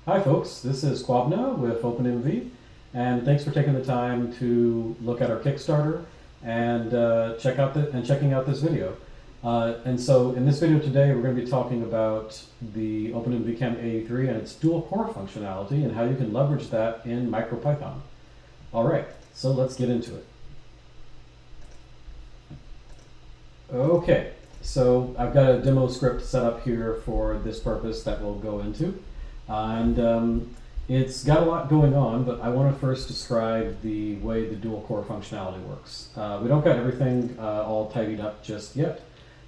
Hi folks, this is Kwabena with OpenMV, and thanks for taking the time to look at our Kickstarter and checking out this video. And so in this video today, we're going to be talking about the OpenMV AE3 and its dual core functionality and how you can leverage that in MicroPython. All right, so let's get into it. Okay, so I've got a demo script set up here for this purpose that we'll go into. It's got a lot going on, but I want to first describe the way the dual core functionality works. We don't got everything all tidied up just yet,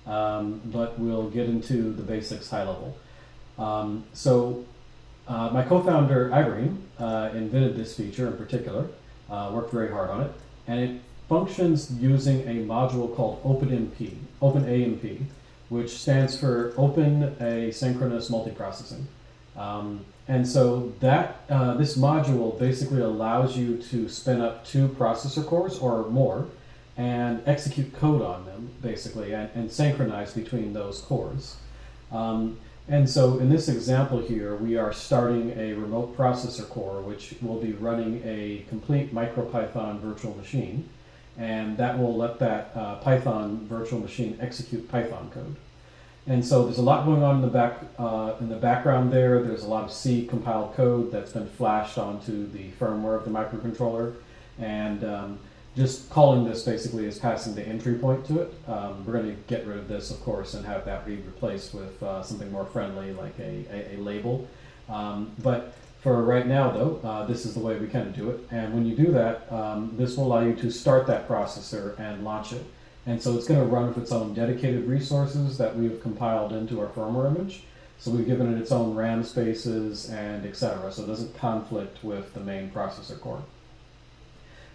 but we'll get into the basics high level. My co-founder Irene invented this feature in particular, worked very hard on it, and it functions using a module called OpenAMP, which stands for Open Asynchronous Multiprocessing. And so that this module basically allows you to spin up 2 processor cores or more and execute code on them basically and synchronize between those cores. And so in this example here, we are starting a remote processor core which will be running a complete MicroPython virtual machine, and that will let that Python virtual machine execute Python code. And so there's a lot going on in the background there. There's a lot of C compiled code that's been flashed onto the firmware of the microcontroller. And just calling this basically is passing the entry point to it. We're going to get rid of this, of course, and have that be replaced with something more friendly like a label. But for right now, though, this is the way we kind of do it. And when you do that, this will allow you to start that processor and launch it. And so it's going to run with its own dedicated resources that we've compiled into our firmware image. So we've given it its own RAM spaces and etc. So it doesn't conflict with the main processor core.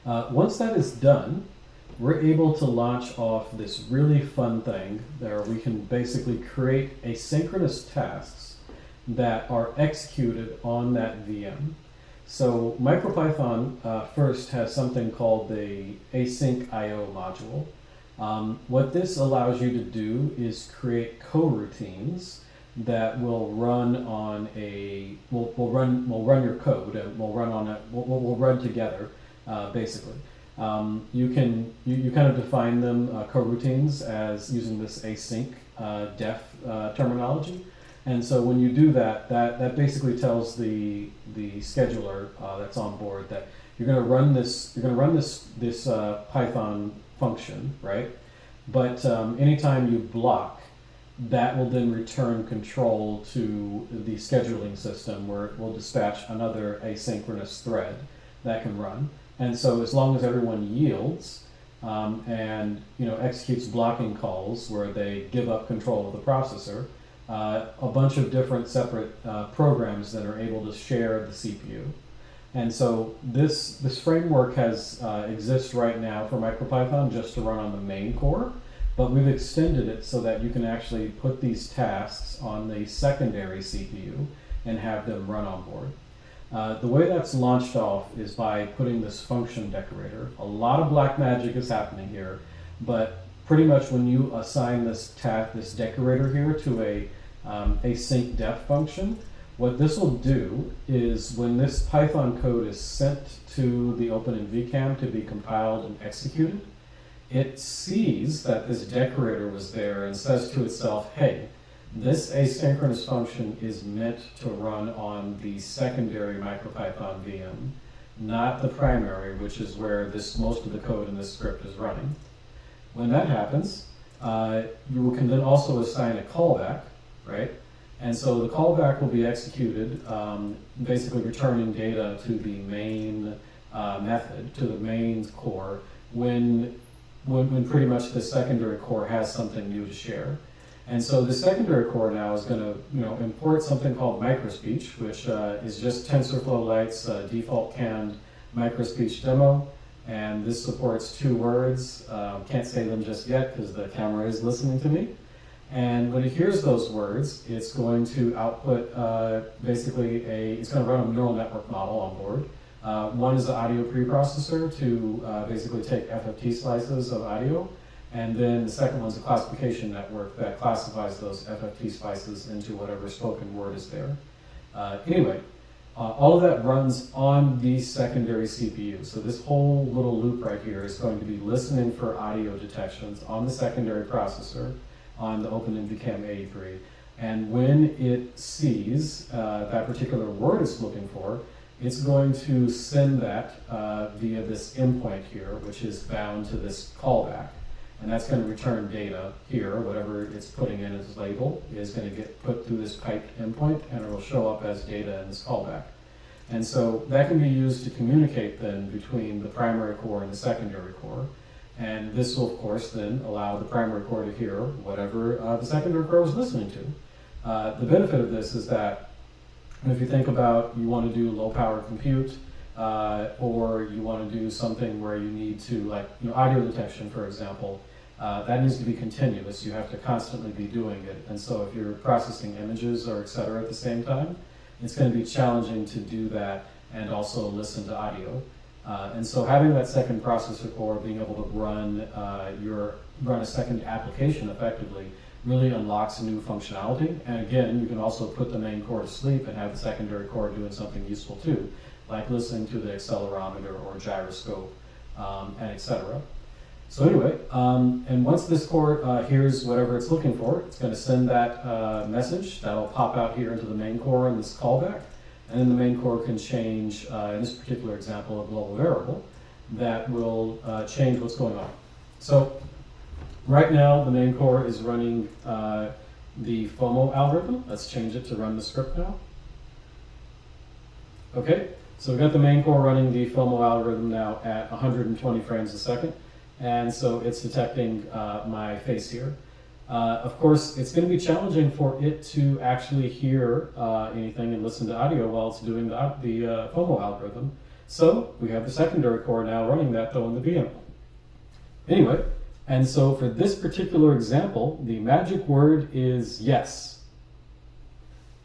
Once that is done, we're able to launch off this really fun thing where we can basically create asynchronous tasks that are executed on that VM. So MicroPython first has something called the async IO module. What this allows you to do is create coroutines that will run on will run your code and will run together basically. You kind of define them coroutines as using this async def terminology. And so when you do that, that basically tells the scheduler that's on board that you're going to run this Python function, right? But anytime you block, that will then return control to the scheduling system where it will dispatch another asynchronous thread that can run. And so as long as everyone yields and executes blocking calls where they give up control of the processor, a bunch of different separate programs that are able to share the CPU. And so this framework exists right now for MicroPython just to run on the main core, but we've extended it so that you can actually put these tasks on the secondary CPU and have them run on board. The way that's launched off is by putting this function decorator. A lot of black magic is happening here, but pretty much when you assign this decorator here to a async def function, what this will do is when this Python code is sent to the OpenMV to be compiled and executed, it sees that this decorator was there and says to itself, hey, this asynchronous function is meant to run on the secondary MicroPython VM, not the primary, which is where most of the code in this script is running. When that happens, you can then also assign a callback, right? And so the callback will be executed, basically returning data to the main method, to the main core, when pretty much the secondary core has something new to share. And so the secondary core now is going to import something called microspeech, which is just TensorFlow Lite's default canned microspeech demo. And this supports 2 words. Can't say them just yet because the camera is listening to me. And when it hears those words, it's going to output it's going to run a neural network model on board. One is the audio preprocessor to basically take FFT slices of audio, and then the second one's a classification network that classifies those FFT slices into whatever spoken word is there. Anyway, All of that runs on the secondary CPU. So this whole little loop right here is going to be listening for audio detections on the secondary processor on the OpenMV AE3. And when it sees that particular word it's looking for, it's going to send that via this endpoint here, which is bound to this callback. And that's going to return data here. Whatever it's putting in as label is going to get put through this piped endpoint, and it will show up as data in this callback. And so that can be used to communicate then between the primary core and the secondary core. And this will, of course, then allow the primary core to hear whatever the secondary core was listening to. The benefit of this is that if you think about you want to do low power compute, or you want to do something where you need to, like audio detection, for example, that needs to be continuous. You have to constantly be doing it. And so if you're processing images or et cetera at the same time, it's going to be challenging to do that and also listen to audio. And so having that second processor core, being able to run a second application effectively, really unlocks new functionality. And again, you can also put the main core to sleep and have the secondary core doing something useful too, like listening to the accelerometer or gyroscope, and et cetera. So anyway, and once this core hears whatever it's looking for, it's going to send that message that'll pop out here into the main core in this callback. And then the main core can change, in this particular example, a global variable that will change what's going on. So right now, the main core is running the FOMO algorithm. Let's change it to run the script now. Okay, so we've got the main core running the FOMO algorithm now at 120 frames a second. And so it's detecting my face here. Of course, it's going to be challenging for it to actually hear anything and listen to audio while it's doing the FOMO algorithm. So we have the secondary core now running that though in the VM. Anyway, and so for this particular example, the magic word is yes.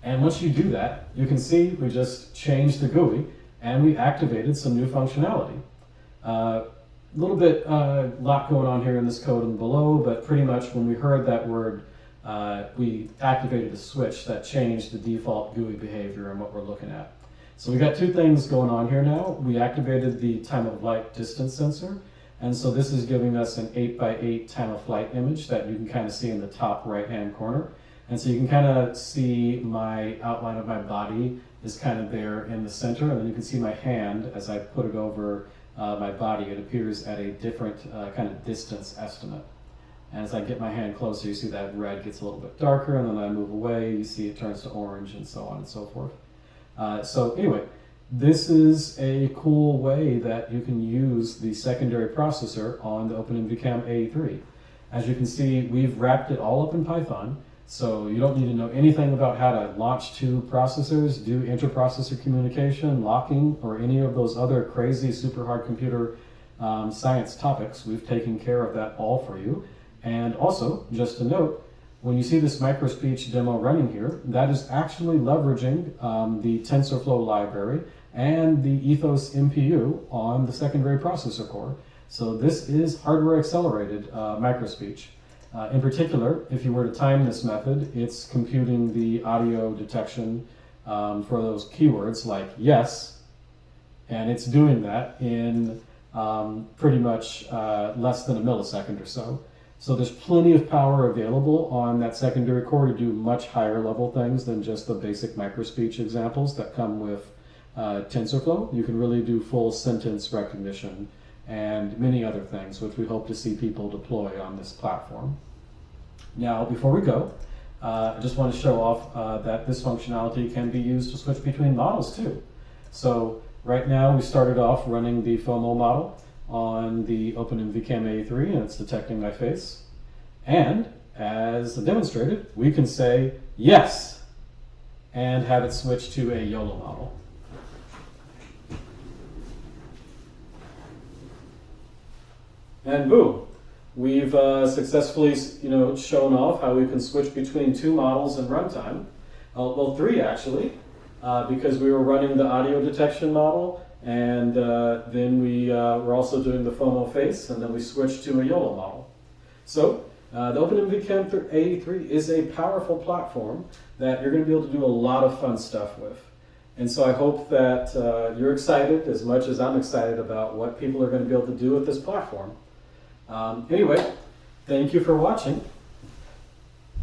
And once you do that, you can see we just changed the GUI and we activated some new functionality. A little bit, lot going on here in this code and below, but pretty much when we heard that word, we activated a switch that changed the default GUI behavior and what we're looking at. So we got two things going on here now. We activated the time of flight distance sensor, and so this is giving us an 8x8 time of flight image that you can kind of see in the top right-hand corner. And so you can kind of see my outline of my body is kind of there in the center, and then you can see my hand as I put it over my body. It appears at a different kind of distance estimate. And as I get my hand closer, you see that red gets a little bit darker, and then I move away, you see it turns to orange, and so on and so forth. So anyway, this is a cool way that you can use the secondary processor on the OpenMV AE3. As you can see, we've wrapped it all up in Python, so you don't need to know anything about how to launch two processors, do inter-processor communication, locking, or any of those other crazy super hard computer science topics. We've taken care of that all for you. And also, just to note, when you see this microspeech demo running here, that is actually leveraging the TensorFlow library and the Ethos MPU on the secondary processor core. So this is hardware accelerated microspeech. In particular, if you were to time this method, it's computing the audio detection for those keywords like yes, and it's doing that in pretty much less than a millisecond or so. So there's plenty of power available on that secondary core to do much higher level things than just the basic microspeech examples that come with TensorFlow. You can really do full sentence recognition and many other things, which we hope to see people deploy on this platform. Now, before we go, I just want to show off that this functionality can be used to switch between models too. So right now we started off running the FOMO model on the OpenMV AE3, and it's detecting my face. And as demonstrated, we can say yes and have it switch to a YOLO model. And boom, we've successfully, shown off how we can switch between two models in runtime. Well, three actually, because we were running the audio detection model, and then we were also doing the FOMO face, and then we switched to a YOLO model. So the OpenMV AE3 is a powerful platform that you're going to be able to do a lot of fun stuff with. And so I hope that you're excited as much as I'm excited about what people are going to be able to do with this platform. Anyway, thank you for watching.